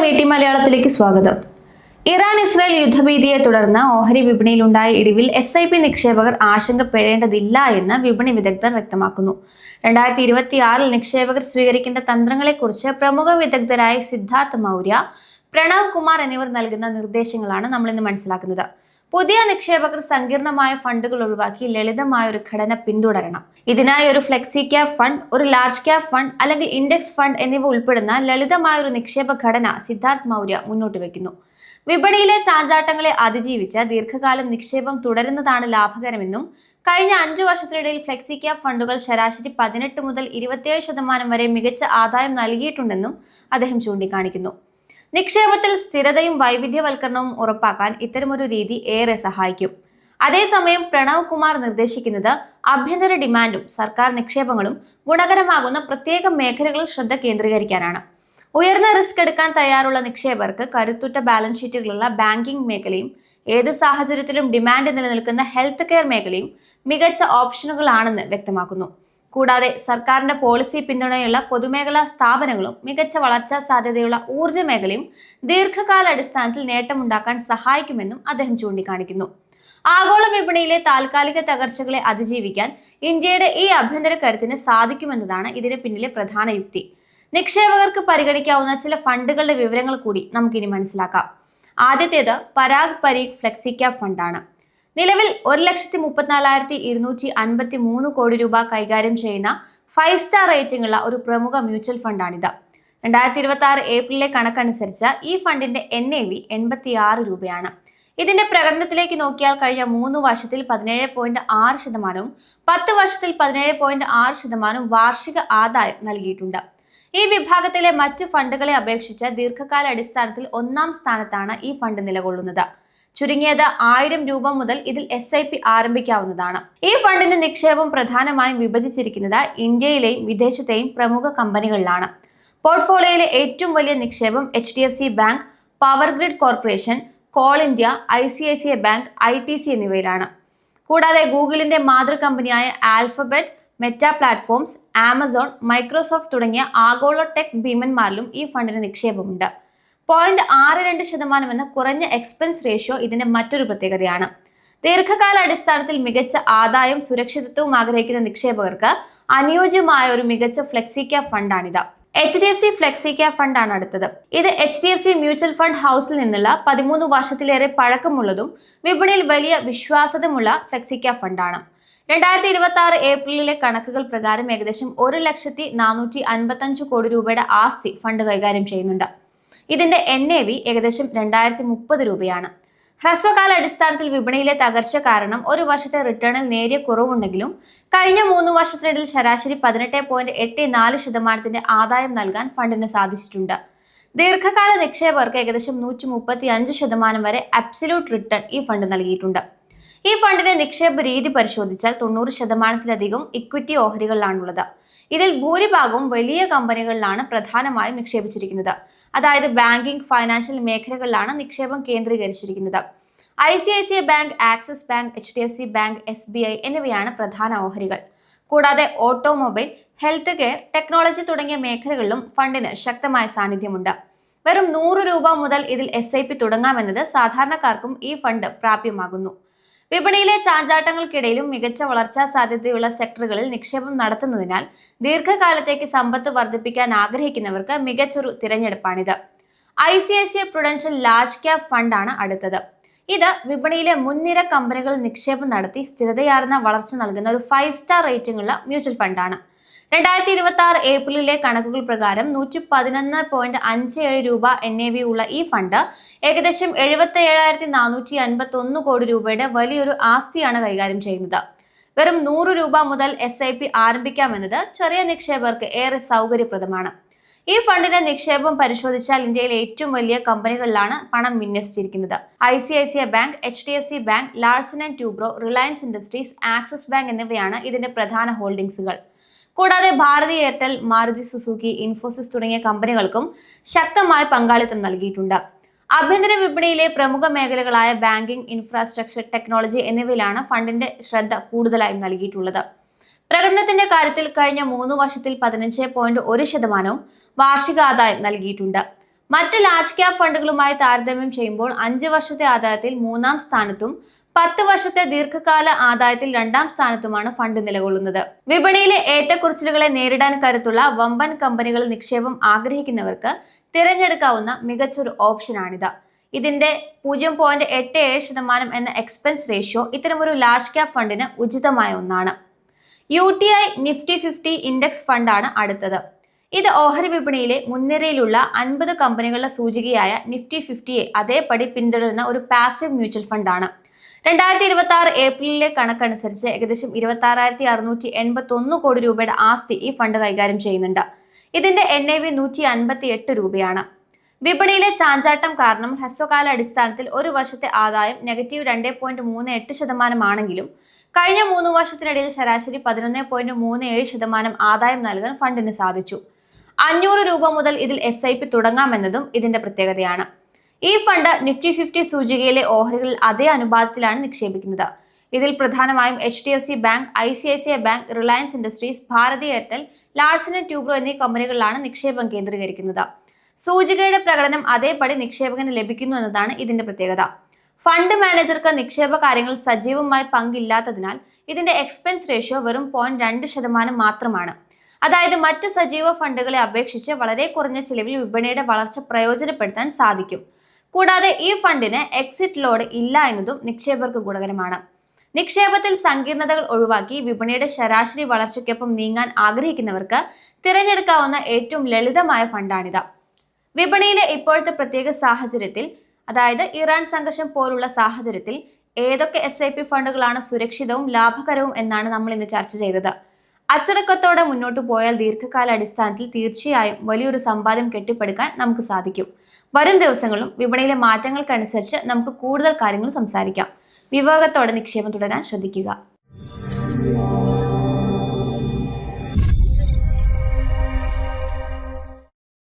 നമസ്കാരം, മലയാളത്തിലേക്ക് സ്വാഗതം. ഇറാൻ ഇസ്രായേൽ യുദ്ധഭീതിയെ തുടർന്ന് ഓഹരി വിപണിയിലുണ്ടായ ഇടിവിൽ SIP നിക്ഷേപകർ ആശങ്കപ്പെടേണ്ടതില്ല എന്ന് വിപണി വിദഗ്ധർ വ്യക്തമാക്കുന്നു. 2026 നിക്ഷേപകർ സ്വീകരിക്കേണ്ട തന്ത്രങ്ങളെക്കുറിച്ച് പ്രമുഖ വിദഗ്ധരായ സിദ്ധാർത്ഥ് മൗര്യ, പ്രണവ് കുമാർ എന്നിവർ നൽകുന്ന നിർദ്ദേശങ്ങളാണ് നമ്മൾ ഇന്ന് മനസ്സിലാക്കുന്നത്. പുതിയ നിക്ഷേപകർ സങ്കീർണമായ ഫണ്ടുകൾ ഒഴിവാക്കി ലളിതമായ ഒരു ഘടന പിന്തുടരണം. ഇതിനായി ഒരു ഫ്ലെക്സി ക്യാപ് ഫണ്ട്, ഒരു ലാർജ് ക്യാപ് ഫണ്ട് അല്ലെങ്കിൽ ഇൻഡെക്സ് ഫണ്ട് എന്നിവ ഉൾപ്പെടുന്ന ലളിതമായ ഒരു നിക്ഷേപ ഘടന സിദ്ധാർത്ഥ് മൗര്യ മുന്നോട്ട് വയ്ക്കുന്നു. വിപണിയിലെ ചാഞ്ചാട്ടങ്ങളെ അതിജീവിച്ച് ദീർഘകാലം നിക്ഷേപം തുടരുന്നതാണ് ലാഭകരമെന്നും കഴിഞ്ഞ 5 വർഷത്തിനിടയിൽ ഫ്ലെക്സി ക്യാപ് ഫണ്ടുകൾ ശരാശരി 18 മുതൽ 27% വരെ മികച്ച ആദായം നൽകിയിട്ടുണ്ടെന്നും അദ്ദേഹം ചൂണ്ടിക്കാണിക്കുന്നു. നിക്ഷേപത്തിൽ സ്ഥിരതയും വൈവിധ്യവൽക്കരണവും ഉറപ്പാക്കാൻ ഇത്തരമൊരു രീതി ഏറെ സഹായിക്കും. അതേസമയം പ്രണവ് കുമാർ നിർദ്ദേശിക്കുന്നത് ആഭ്യന്തര ഡിമാൻഡും സർക്കാർ നിക്ഷേപങ്ങളും ഗുണകരമാകുന്ന പ്രത്യേക മേഖലകളിൽ ശ്രദ്ധ കേന്ദ്രീകരിക്കാനാണ്. ഉയർന്ന റിസ്ക് എടുക്കാൻ തയ്യാറുള്ള നിക്ഷേപകർക്ക് കരുത്തുറ്റ ബാലൻസ് ഷീറ്റുകളുള്ള ബാങ്കിംഗ് മേഖലയും ഏത് സാഹചര്യത്തിലും ഡിമാൻഡ് നിലനിൽക്കുന്ന ഹെൽത്ത് കെയർ മേഖലയും മികച്ച ഓപ്ഷനുകളാണെന്ന് വ്യക്തമാക്കുന്നു. കൂടാതെ സർക്കാരിന്റെ പോളിസി പിന്തുണയുള്ള പൊതുമേഖലാ സ്ഥാപനങ്ങളും മികച്ച വളർച്ചാ സാധ്യതയുള്ള ഊർജ്ജ മേഖലയും ദീർഘകാല അടിസ്ഥാനത്തിൽ നേട്ടമുണ്ടാക്കാൻ സഹായിക്കുമെന്നും അദ്ദേഹം ചൂണ്ടിക്കാണിക്കുന്നു. ആഗോള വിപണിയിലെ താൽക്കാലിക തകർച്ചകളെ അതിജീവിക്കാൻ ഇന്ത്യയുടെ ഈ ആഭ്യന്തര കരുത്തിന് സാധിക്കുമെന്നതാണ് ഇതിന് പിന്നിലെ പ്രധാന യുക്തി. നിക്ഷേപകർക്ക് പരിഗണിക്കാവുന്ന ചില ഫണ്ടുകളുടെ വിവരങ്ങൾ കൂടി നമുക്കിനി മനസ്സിലാക്കാം. ആദ്യത്തേത് പരാഗ് പരീഖ് ഫ്ലെക്സി ക്യാപ് ഫണ്ടാണ്. നിലവിൽ 1,34,253 കോടി രൂപ കൈകാര്യം ചെയ്യുന്ന 5 സ്റ്റാർ റേറ്റിംഗ് ഉള്ള ഒരു പ്രമുഖ മ്യൂച്വൽ ഫണ്ടാണിത്. 2026 ഏപ്രിലെ കണക്കനുസരിച്ച് ഈ ഫണ്ടിന്റെ NAV 86 രൂപയാണ്. ഇതിന്റെ പ്രകടനത്തിലേക്ക് നോക്കിയാൽ കഴിഞ്ഞ 3 വർഷത്തിൽ 17.6%, 10 വർഷത്തിൽ 17.6% വാർഷിക ആദായം നൽകിയിട്ടുണ്ട്. ഈ വിഭാഗത്തിലെ മറ്റ് ഫണ്ടുകളെ അപേക്ഷിച്ച് ദീർഘകാല അടിസ്ഥാനത്തിൽ 1ാം സ്ഥാനത്താണ് ഈ ഫണ്ട് നിലകൊള്ളുന്നത്. ചുരുങ്ങിയത് 1000 രൂപ മുതൽ ഇതിൽ SIP ആരംഭിക്കാവുന്നതാണ്. ഈ ഫണ്ടിന്റെ നിക്ഷേപം പ്രധാനമായും വിഭജിച്ചിരിക്കുന്നത് ഇന്ത്യയിലെയും വിദേശത്തെയും പ്രമുഖ കമ്പനികളിലാണ്. പോർട്ട്ഫോളിയോയിലെ ഏറ്റവും വലിയ നിക്ഷേപം HDFC bank, power grid corporation, coal India, ICICI bank, ITC എന്നിവയിലാണ്. കൂടാതെ ഗൂഗിളിന്റെ മാതൃകമ്പനിയായ Alphabet, Meta Platforms, Amazon, Microsoft തുടങ്ങിയ ആഗോള ടെക് ഭീമന്മാരിലും ഈ ഫണ്ടിന് നിക്ഷേപമുണ്ട്. 0.62% എന്ന കുറഞ്ഞ എക്സ്പെൻസ് റേഷ്യോ ഇതിന്റെ മറ്റൊരു പ്രത്യേകതയാണ്. ദീർഘകാല അടിസ്ഥാനത്തിൽ മികച്ച ആദായവും സുരക്ഷിതത്വവും ആഗ്രഹിക്കുന്ന നിക്ഷേപകർക്ക് അനുയോജ്യമായ ഒരു മികച്ച ഫ്ലെക്സി ക്യാപ് ഫണ്ടാണിത്. HDFC ഫ്ലെക്സി ക്യാപ് ഫണ്ടാണ് അടുത്തത്. ഇത് HDFC മ്യൂച്വൽ ഫണ്ട് ഹൗസിൽ നിന്നുള്ള 13 വർഷത്തിലേറെ പഴക്കമുള്ളതും വിപണിയിൽ വലിയ വിശ്വാസ്യതയുമുള്ള ഫ്ലെക്സി ക്യാപ് ഫണ്ടാണ്. 2026 ഏപ്രിലിലെ കണക്കുകൾ പ്രകാരം ഏകദേശം 1,455 കോടി രൂപയുടെ ആസ്തി ഫണ്ട് കൈകാര്യം ചെയ്യുന്നുണ്ട്. ഇതിന്റെ NAV ഏകദേശം 2030 രൂപയാണ്. ഹ്രസ്വകാല അടിസ്ഥാനത്തിൽ വിപണിയിലെ തകർച്ച കാരണം ഒരു വർഷത്തെ റിട്ടേണിൽ നേരിയ കുറവുണ്ടെങ്കിലും കഴിഞ്ഞ 3 വർഷത്തിനിടയിൽ ശരാശരി 18.84% ആദായം നൽകാൻ ഫണ്ടിന് സാധിച്ചിട്ടുണ്ട്. ദീർഘകാല നിക്ഷേപകർക്ക് ഏകദേശം 135% വരെ അബ്സല്യൂട്ട് റിട്ടേൺ ഈ ഫണ്ട് നൽകിയിട്ടുണ്ട്. ഈ ഫണ്ടിന്റെ നിക്ഷേപ രീതി പരിശോധിച്ചാൽ 90%-ലധികം ഇക്വിറ്റി ഓഹരികളിലാണുള്ളത്. ഇതിൽ ഭൂരിഭാഗവും വലിയ കമ്പനികളിലാണ് പ്രധാനമായും നിക്ഷേപിച്ചിരിക്കുന്നത്. അതായത് ബാങ്കിംഗ്, ഫൈനാൻഷ്യൽ മേഖലകളിലാണ് നിക്ഷേപം കേന്ദ്രീകരിച്ചിരിക്കുന്നത്. ICICI bank, axis bank, HDFC bank, SBI എന്നിവയാണ് പ്രധാന ഓഹരികൾ. കൂടാതെ ഓട്ടോമൊബൈൽ, ഹെൽത്ത് കെയർ, ടെക്നോളജി തുടങ്ങിയ മേഖലകളിലും ഫണ്ടിന് ശക്തമായ സാന്നിധ്യമുണ്ട്. വെറും 100 രൂപ മുതൽ ഇതിൽ SIP തുടങ്ങാമെന്നത് സാധാരണക്കാർക്കും ഈ ഫണ്ട് പ്രാപ്യമാകുന്നു. വിപണിയിലെ ചാഞ്ചാട്ടങ്ങൾക്കിടയിലും മികച്ച വളർച്ചാ സാധ്യതയുള്ള സെക്ടറുകളിൽ നിക്ഷേപം നടത്തുന്നതിനാൽ ദീർഘകാലത്തേക്ക് സമ്പത്ത് വർദ്ധിപ്പിക്കാൻ ആഗ്രഹിക്കുന്നവർക്ക് മികച്ചൊരു തിരഞ്ഞെടുപ്പാണിത്. ICICI പ്രൊഡൻഷ്യൽ ലാർജ് ക്യാപ് ഫണ്ടാണ് അടുത്തത്. ഇത് വിപണിയിലെ മുൻനിര കമ്പനികളിൽ നിക്ഷേപം നടത്തി സ്ഥിരതയാർന്ന വളർച്ച നൽകുന്ന ഒരു 5 സ്റ്റാർ റേറ്റിംഗ് ഉള്ള മ്യൂച്വൽ ഫണ്ടാണ്. 2026 ഏപ്രിലിലെ കണക്കുകൾ പ്രകാരം 111.57 രൂപ NAV ഉള്ള ഈ ഫണ്ട് ഏകദേശം 77,451 കോടി രൂപയുടെ വലിയൊരു ആസ്തിയാണ് കൈകാര്യം ചെയ്യുന്നത്. വെറും 100 രൂപ മുതൽ SIP ആരംഭിക്കാമെന്നത് ചെറിയ നിക്ഷേപകർക്ക് ഏറെ സൗകര്യപ്രദമാണ്. ഈ ഫണ്ടിന്റെ നിക്ഷേപം പരിശോധിച്ചാൽ ഇന്ത്യയിലെ ഏറ്റവും വലിയ കമ്പനികളിലാണ് പണം വിന്യസിച്ചിരിക്കുന്നത്. ICICI bank, HDFC bank, Larsen and Toubro, Reliance industries, axis bank എന്നിവയാണ് ഇതിന്റെ പ്രധാന ഹോൾഡിംഗ്സുകൾ. കൂടാതെ ഭാരതി എയർടെൽ, മാരുതി സുസുക്കി, ഇൻഫോസിസ് തുടങ്ങിയ കമ്പനികൾക്കും ശക്തമായ പങ്കാളിത്തം നൽകിയിട്ടുണ്ട്. ആഭ്യന്തര വിപണിയിലെ പ്രമുഖ മേഖലകളായ ബാങ്കിംഗ്, ഇൻഫ്രാസ്ട്രക്ചർ, ടെക്നോളജി എന്നിവയിലാണ് ഫണ്ടിന്റെ ശ്രദ്ധ കൂടുതലായും നൽകിയിട്ടുള്ളത്. പ്രകടനത്തിന്റെ കാര്യത്തിൽ കഴിഞ്ഞ 3 വർഷത്തിൽ 15.1% വാർഷിക ആദായം നൽകിയിട്ടുണ്ട്. മറ്റ് ലാർജ് ക്യാപ് ഫണ്ടുകളുമായി താരതമ്യം ചെയ്യുമ്പോൾ 5 വർഷത്തെ ആദായത്തിൽ 3-ാം സ്ഥാനത്തും 10 വർഷത്തെ ദീർഘകാല ആദായത്തിൽ 2-ാം സ്ഥാനത്തുമാണ് ഫണ്ട് നിലകൊള്ളുന്നത്. വിപണിയിലെ ഏറ്റക്കുറച്ചിലുകളെ നേരിടാൻ കരുത്തുള്ള വമ്പൻ കമ്പനികളിൽ നിക്ഷേപം ആഗ്രഹിക്കുന്നവർക്ക് തിരഞ്ഞെടുക്കാവുന്ന മികച്ചൊരു ഓപ്ഷനാണിത്. ഇതിന്റെ 0.87% എന്ന എക്സ്പെൻസ് റേഷ്യോ ഇത്തരമൊരു ലാർജ് ക്യാപ് ഫണ്ടിന് ഉചിതമായ ഒന്നാണ്. UTI നിഫ്റ്റി 50 ഇൻഡെക്സ് ഫണ്ടാണ് അടുത്തത്. ഇത് ഓഹരി വിപണിയിലെ മുൻനിരയിലുള്ള 50 കമ്പനികളുടെ സൂചികയായ നിഫ്റ്റി 50യെ അതേപടി പിന്തുടരുന്ന ഒരു പാസീവ് മ്യൂച്വൽ ഫണ്ടാണ്. 2026 ഏപ്രിലിലെ കണക്കനുസരിച്ച് ഏകദേശം 26,681 കോടി രൂപയുടെ ആസ്തി ഈ ഫണ്ട് കൈകാര്യം ചെയ്യുന്നുണ്ട്. ഇതിന്റെ NAV 158 രൂപയാണ്. വിപണിയിലെ ചാഞ്ചാട്ടം കാരണം ഹ്രസ്വകാല അടിസ്ഥാനത്തിൽ ഒരു വർഷത്തെ ആദായം -2.38% ആണെങ്കിലും കഴിഞ്ഞ 3 വർഷത്തിനിടയിൽ ശരാശരി 11.37% ആദായം നൽകാൻ ഫണ്ടിന് സാധിച്ചു. 500 രൂപ മുതൽ ഇതിൽ SIP തുടങ്ങാമെന്നതും ഇതിന്റെ പ്രത്യേകതയാണ്. ഈ ഫണ്ട് നിഫ്റ്റി 50 സൂചികയിലെ ഓഹരികളിൽ അതേ അനുപാതത്തിലാണ് നിക്ഷേപിക്കുന്നത്. ഇതിൽ പ്രധാനമായും HDFC bank, ICICI bank, Reliance Industries, Bharti Airtel, Larsen and Toubro എന്നീ കമ്പനികളിലാണ് നിക്ഷേപം കേന്ദ്രീകരിക്കുന്നത്. സൂചികയുടെ പ്രകടനം അതേപടി നിക്ഷേപകന് ലഭിക്കുന്നു എന്നതാണ് ഇതിന്റെ പ്രത്യേകത. ഫണ്ട് മാനേജർക്ക് നിക്ഷേപ കാര്യങ്ങളിൽ സജീവമായി പങ്കില്ലാത്തതിനാൽ ഇതിന്റെ എക്സ്പെൻസ് റേഷ്യോ വെറും 0.2% മാത്രമാണ്. അതായത് മറ്റ് സജീവ ഫണ്ടുകളെ അപേക്ഷിച്ച് വളരെ കുറഞ്ഞ ചിലവിൽ വിപണിയുടെ വളർച്ച പ്രയോജനപ്പെടുത്താൻ സാധിക്കും. കൂടാതെ ഈ ഫണ്ടിന് എക്സിറ്റ് ലോഡ് ഇല്ല എന്നതും നിക്ഷേപകർക്ക് ഗുണകരമാണ്. നിക്ഷേപത്തിൽ സങ്കീർണതകൾ ഒഴിവാക്കി വിപണിയുടെ ശരാശരി വളർച്ചയ്ക്കൊപ്പം നീങ്ങാൻ ആഗ്രഹിക്കുന്നവർക്ക് തിരഞ്ഞെടുക്കാവുന്ന ഏറ്റവും ലളിതമായ ഫണ്ടാണിത്. വിപണിയിലെ ഇപ്പോഴത്തെ പ്രത്യേക സാഹചര്യത്തിൽ, അതായത് ഇറാൻ സംഘർഷം പോലുള്ള സാഹചര്യത്തിൽ ഏതൊക്കെ SIP ഫണ്ടുകളാണ് സുരക്ഷിതവും ലാഭകരവും എന്നാണ് നമ്മൾ ഇന്ന് ചർച്ച ചെയ്തത്. അച്ചടക്കത്തോടെ മുന്നോട്ട് പോയാൽ ദീർഘകാല അടിസ്ഥാനത്തിൽ തീർച്ചയായും വലിയൊരു സമ്പാദ്യം കെട്ടിപ്പടുക്കാൻ നമുക്ക് സാധിക്കും. വരും ദിവസങ്ങളിലും വിപണിയിലെ മാറ്റങ്ങൾക്കനുസരിച്ച് നമുക്ക് കൂടുതൽ കാര്യങ്ങൾ സംസാരിക്കാം. വിവേകത്തോടെ നിക്ഷേപം തുടരാൻ ശ്രദ്ധിക്കുക.